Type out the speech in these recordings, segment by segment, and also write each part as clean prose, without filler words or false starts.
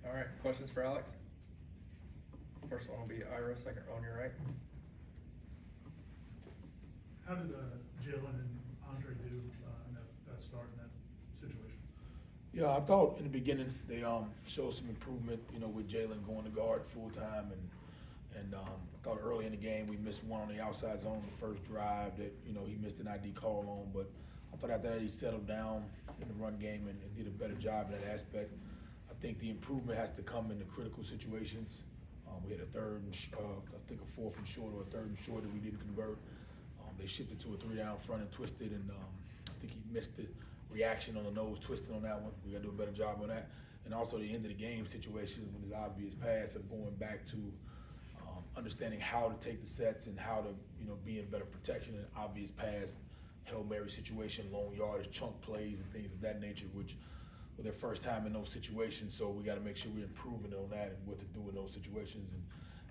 All right, questions for Alex? First one will be Ira, second row on your right. How did Jalen and Andre do in that start in that situation? Yeah, I thought in the beginning they showed some improvement, with Jalen going to guard full time, and I thought early in the game we missed one on the outside zone the first drive that he missed an ID call on, but I thought after that he settled down in the run game and did a better job in that aspect. I think the improvement has to come in the critical situations. We had a third and I think a fourth and short or a third and short that we didn't convert. They shifted to a 3 down front and twisted, and I think he missed the reaction on the nose twisting on that one. We got to do a better job on that. And also the end of the game situations when there's obvious pass of going back to understanding how to take the sets and how to be in better protection and obvious pass, Hail Mary situation, long yardage, chunk plays and things of that nature, which were their first time in those situations. So we got to make sure we're improving on that and what to do in those situations.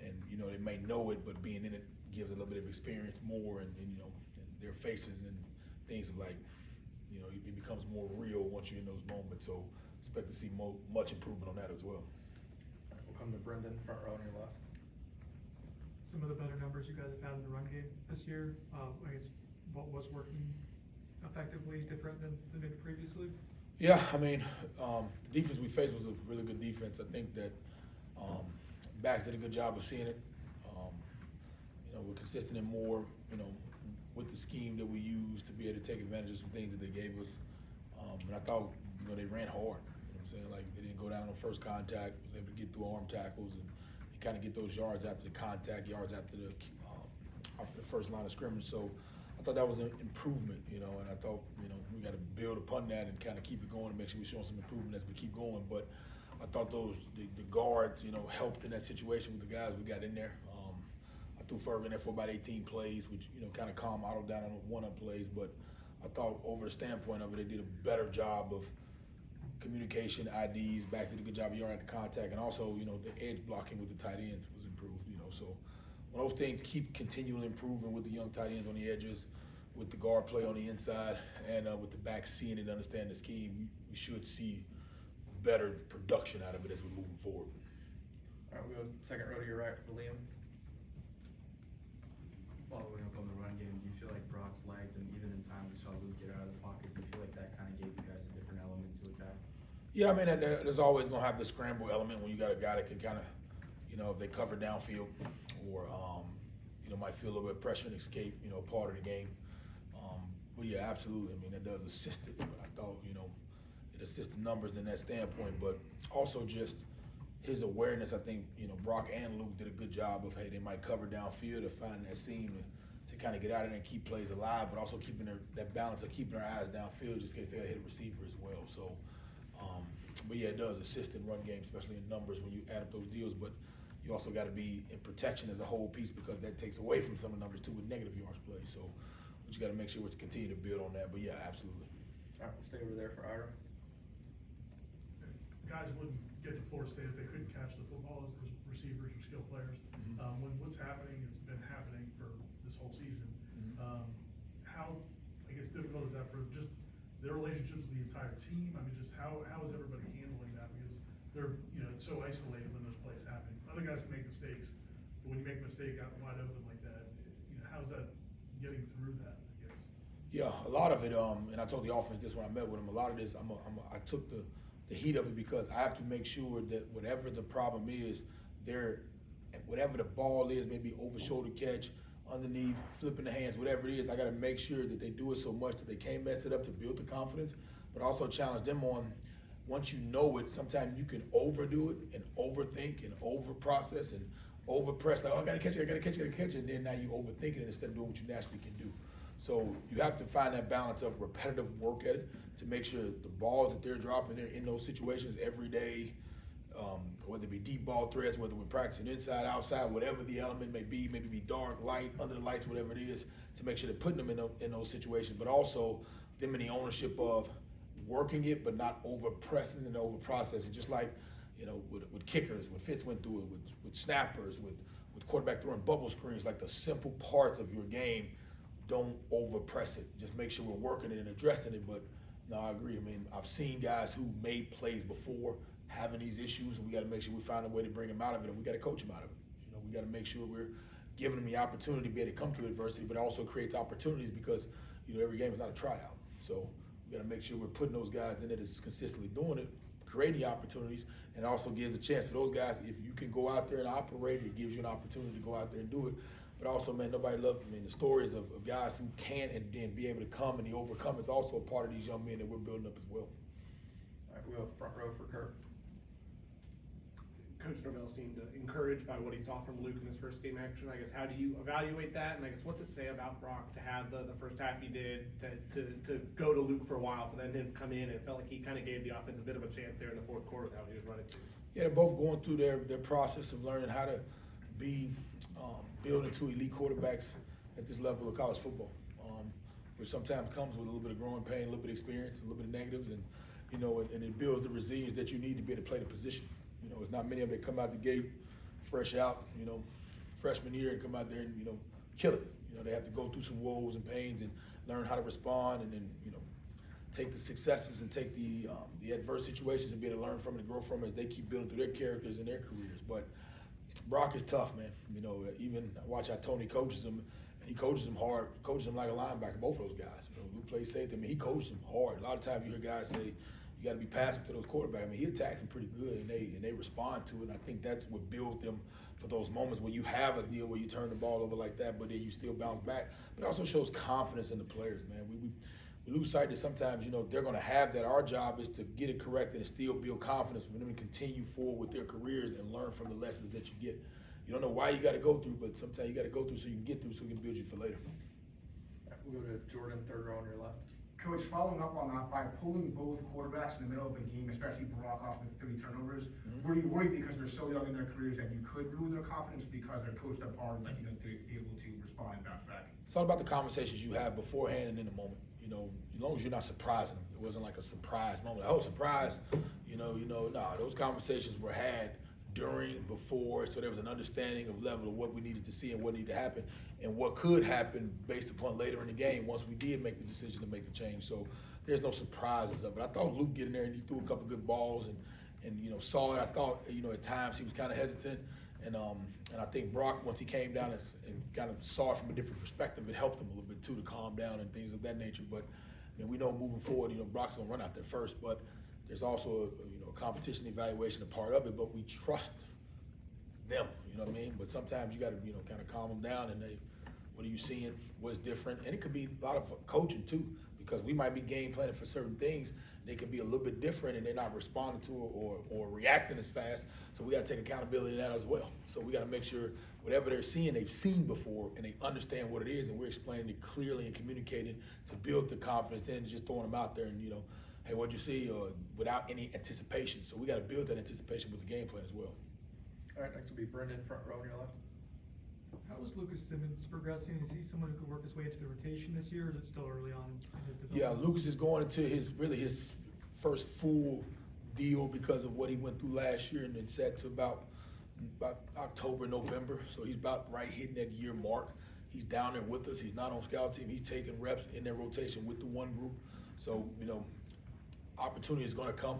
And they may know it, but being in it gives a little bit of experience more, and their faces and things of like, it becomes more real once you're in those moments. So expect to see much improvement on that as well. All right, we'll come to Brendan, front row on your left. Some of the better numbers you guys have had in the run game this year. I guess what was working effectively different than maybe previously? Yeah, I mean, the defense we faced was a really good defense. I think that backs did a good job of seeing it. We're consistent and more, with the scheme that we use to be able to take advantage of some things that they gave us. And I thought, they ran hard. You know what I'm saying? Like, they didn't go down on first contact, was able to get through arm tackles and kind of get those yards after the contact, yards after the first line of scrimmage. So I thought that was an improvement, and I thought, we got to build upon that and kind of keep it going and make sure we're showing some improvement as we keep going. But I thought the guards, helped in that situation with the guys we got in there. I threw Ferg in there for about 18 plays, which, kind of calmed Otto down on one-up plays. But I thought over the standpoint of it, they did a better job of communication, IDs, back to the good job of yard at the contact, and also, the edge blocking with the tight ends was improved, So when those things keep continually improving with the young tight ends on the edges, with the guard play on the inside, and with the back seeing it and understanding the scheme, we should see better production out of it as we're moving forward. All right, we'll go second row to your right for Liam. Following up on the run game, do you feel like Brock's legs, and even in time we saw Luke get out of the pocket, do you feel like that kind of gave you guys a different element to attack? Yeah, I mean, there's always going to have the scramble element when you got a guy that can kind of, if they cover downfield or, might feel a little bit of pressure and escape, part of the game. But yeah, absolutely. I mean, that does assist it. But I thought, it assisted numbers in that standpoint, but also just his awareness. I think, Brock and Luke did a good job of, hey, they might cover downfield or find that seam to kind of get out of there and keep plays alive, but also keeping that balance of keeping their eyes downfield just in case they got to hit a receiver as well. So, but yeah, it does assist in run game, especially in numbers when you add up those deals. But you also got to be in protection as a whole piece because that takes away from some of the numbers too with negative yards play. So, but you got to make sure we continue to build on that. But yeah, absolutely. All right, we'll stay over there for Ira. Guys wouldn't get to Florida State if they couldn't catch the football as receivers or skill players. When what's happening has been happening for this whole season, how, I guess, difficult is that for just their relationships with the entire team? I mean, just how is everybody handling that? Because they're, it's so isolated when those plays happen. Other guys can make mistakes, but when you make a mistake out wide open like that, how's that getting through that, I guess? Yeah, a lot of it, and I told the offense this when I met with them, a lot of this, I took the heat of it because I have to make sure that whatever the problem is, whatever the ball is, maybe over shoulder catch, underneath, flipping the hands, whatever it is, I got to make sure that they do it so much that they can't mess it up to build the confidence, but also challenge them on, once you know it, sometimes you can overdo it and overthink and overprocess and overpress, like, oh, I got to catch it, and then now you overthink it instead of doing what you naturally can do. So you have to find that balance of repetitive work at it to make sure the balls that they're dropping, they're in those situations every day, whether it be deep ball threats, whether we're practicing inside, outside, whatever the element may be, maybe be dark, light, under the lights, whatever it is, to make sure they're putting them in those situations, but also them in the ownership of working it, but not over pressing and over processing. Just like, with kickers, when Fitz went through it, with snappers, with quarterback throwing bubble screens, like the simple parts of your game, don't over press it. Just make sure we're working it and addressing it. But no, I agree. I mean, I've seen guys who made plays before having these issues, and we got to make sure we find a way to bring them out of it, and we got to coach them out of it. You know, we got to make sure we're giving them the opportunity to be able to come through adversity, but it also creates opportunities because, you know, every game is not a tryout. So we got to make sure we're putting those guys in there that's consistently doing it, creating the opportunities, and also gives a chance for those guys. If you can go out there and operate, it gives you an opportunity to go out there and do it. But also, man, nobody loves, I mean, the stories of guys who can and then be able to come and the overcome is also a part of these young men that we're building up as well. All right, we'll have front row for Kurt. Coach Norvell seemed encouraged by what he saw from Luke in his first game action. I guess, how do you evaluate that? And I guess, what's it say about Brock to have the first half he did, to go to Luke for a while, for then him to come in, and it felt like he kind of gave the offense a bit of a chance there in the fourth quarter with how he was running through. Yeah, they're both going through their process of learning how to be build into elite quarterbacks at this level of college football, which sometimes comes with a little bit of growing pain, a little bit of experience, a little bit of negatives, and you know, and it builds the resilience that you need to be able to play the position. You know, it's not many of them that come out the gate fresh out, you know, freshman year and come out there and, you know, kill it. You know, they have to go through some woes and pains and learn how to respond, and then, you know, take the successes and take the adverse situations and be able to learn from it and grow from it as they keep building through their characters and their careers. But Brock is tough, man. You know, even I watch how Tony coaches him, and he coaches him hard, coaches him like a linebacker, both of those guys. You know, Luke plays safety, I mean, he coaches them hard. A lot of times you hear guys say, you got to be passive to those quarterbacks. I mean, he attacks them pretty good, and they respond to it. And I think that's what built them for those moments where you have a deal where you turn the ball over like that, but then you still bounce back. But it also shows confidence in the players, man. We lose sight that sometimes, you know, they're going to have that. Our job is to get it corrected and still build confidence for them to continue forward with their careers and learn from the lessons that you get. You don't know why you got to go through, but sometimes you got to go through so you can get through, so we can build you for later. All right, we'll go to Jordan, third row on your left. Coach, following up on that, by pulling both quarterbacks in the middle of the game, especially Brock off the 3 turnovers, were you worried because they're so young in their careers that you could ruin their confidence because they're coached up hard, like, you know, to be able to respond and bounce back? It's all about the conversations you have beforehand and in the moment. You know, as long as you're not surprising them. It wasn't like a surprise moment. Like, oh, surprise. Nah, those conversations were had during, before, so there was an understanding of level of what we needed to see and what needed to happen and what could happen based upon later in the game once we did make the decision to make the change. So there's no surprises of it. I thought Luke get in there and he threw a couple good balls and you know, saw it. I thought, you know, at times he was kind of hesitant. And I think Brock, once he came down and kind of saw it from a different perspective, it helped him a little bit too to calm down and things of that nature. But I mean, we know moving forward, you know, Brock's gonna run out there first, but there's also a competition evaluation a part of it. But we trust them, you know what I mean? But sometimes you got to, you know, kind of calm them down and what are you seeing? What's different? And it could be a lot of coaching too, because we might be game planning for certain things. They could be a little bit different and they're not responding to it or reacting as fast. So we got to take accountability of that as well. So we got to make sure whatever they're seeing, they've seen before and they understand what it is, and we're explaining it clearly and communicating to build the confidence and just throwing them out there and, you know, hey, what'd you see? Without any anticipation. So we got to build that anticipation with the game plan as well. All right, next will be Brendan, front row on your left. How is Lucas Simmons progressing? Is he someone who could work his way into the rotation this year, or is it still early on in his development? Yeah, Lucas is going into his first full deal because of what he went through last year, and then set to about October, November. So he's about right hitting that year mark. He's down there with us. He's not on scout team. He's taking reps in their rotation with the one group. So, you know, opportunity is going to come.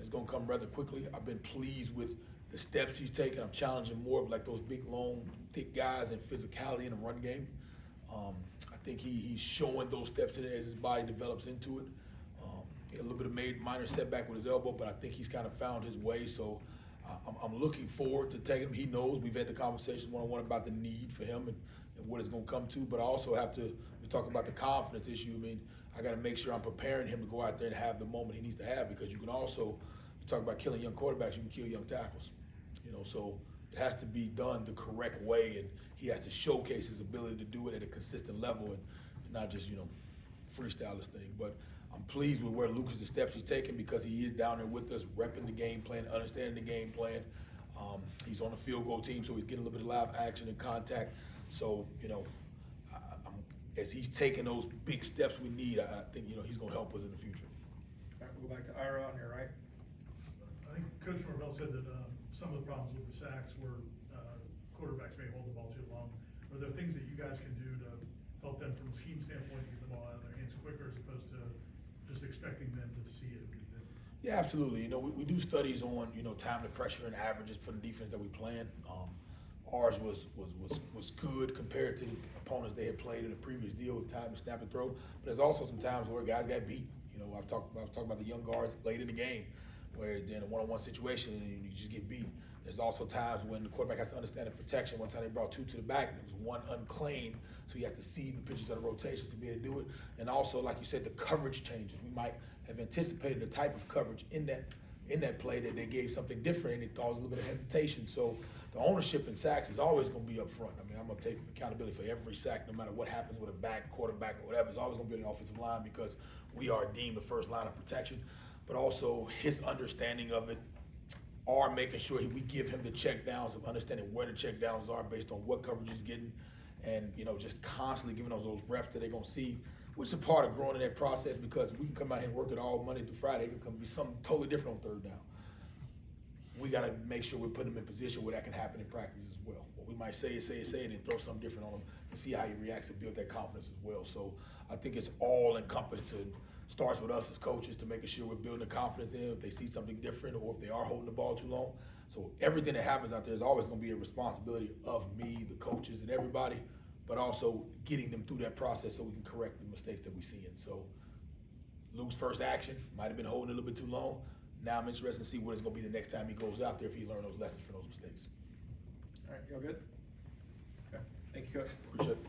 It's going to come rather quickly. I've been pleased with the steps he's taken. I'm challenging more of like those big, long, thick guys and physicality in the run game. I think he's showing those steps in it as his body develops into it. He had a little bit of minor setback with his elbow, but I think he's kind of found his way. So I'm looking forward to taking him. He knows we've had the conversation one-on-one about the need for him and what it's going to come to. But I also have to, we talk about the confidence issue. I mean, I got to make sure I'm preparing him to go out there and have the moment he needs to have, because you can also, you talk about killing young quarterbacks, you can kill young tackles. You know, so it has to be done the correct way, and he has to showcase his ability to do it at a consistent level and not just, you know, freestyle this thing. But I'm pleased with where Lucas, the steps he's taking, because he is down there with us, repping the game plan, understanding the game plan. He's on the field goal team, so he's getting a little bit of live action and contact. So, you know, as he's taking those big steps we need, I think, you know, he's going to help us in the future. All right, we'll go back to Ira on your right. I think Coach Norvell said that some of the problems with the sacks were quarterbacks may hold the ball too long. Are there things that you guys can do to help them from a scheme standpoint to get the ball out of their hands quicker, as opposed to just expecting them to see it immediately? Yeah, absolutely. You know, we do studies on, you know, time to pressure and averages for the defense that we playing. Ours was good compared to the opponents they had played in the previous deal with time to snap and throw. But there's also some times where guys got beat. You know, I was talking about the young guards late in the game, where they're in a one-on-one situation and you just get beat. There's also times when the quarterback has to understand the protection. One time they brought 2 to the back, there was 1 unclaimed, so you have to see the pitches of the rotations to be able to do it. And also, like you said, the coverage changes. We might have anticipated the type of coverage in that play that they gave something different, and it caused a little bit of hesitation. So the ownership in sacks is always going to be up front. I mean, I'm going to take accountability for every sack, no matter what happens with a back, quarterback, or whatever. It's always going to be on the offensive line because we are deemed the first line of protection. But also his understanding of it are making sure we give him the check downs of understanding where the check downs are based on what coverage he's getting, and you know, just constantly giving those reps that they're going to see, which is a part of growing in that process, because we can come out here and work it all Monday through Friday. It can be something totally different on third down. We got to make sure we're putting him in position where that can happen in practice as well. What we might say, and then throw something different on him and see how he reacts and build that confidence as well. So I think it's all encompassed to starts with us as coaches to making sure we're building the confidence in if they see something different or if they are holding the ball too long. So everything that happens out there is always going to be a responsibility of me, the coaches, and everybody, but also getting them through that process so we can correct the mistakes that we see. And so Luke's first action might have been holding a little bit too long. Now I'm interested to see what it's going to be the next time he goes out there if he learned those lessons from those mistakes. All right, y'all good? Okay, thank you, Coach. Appreciate it.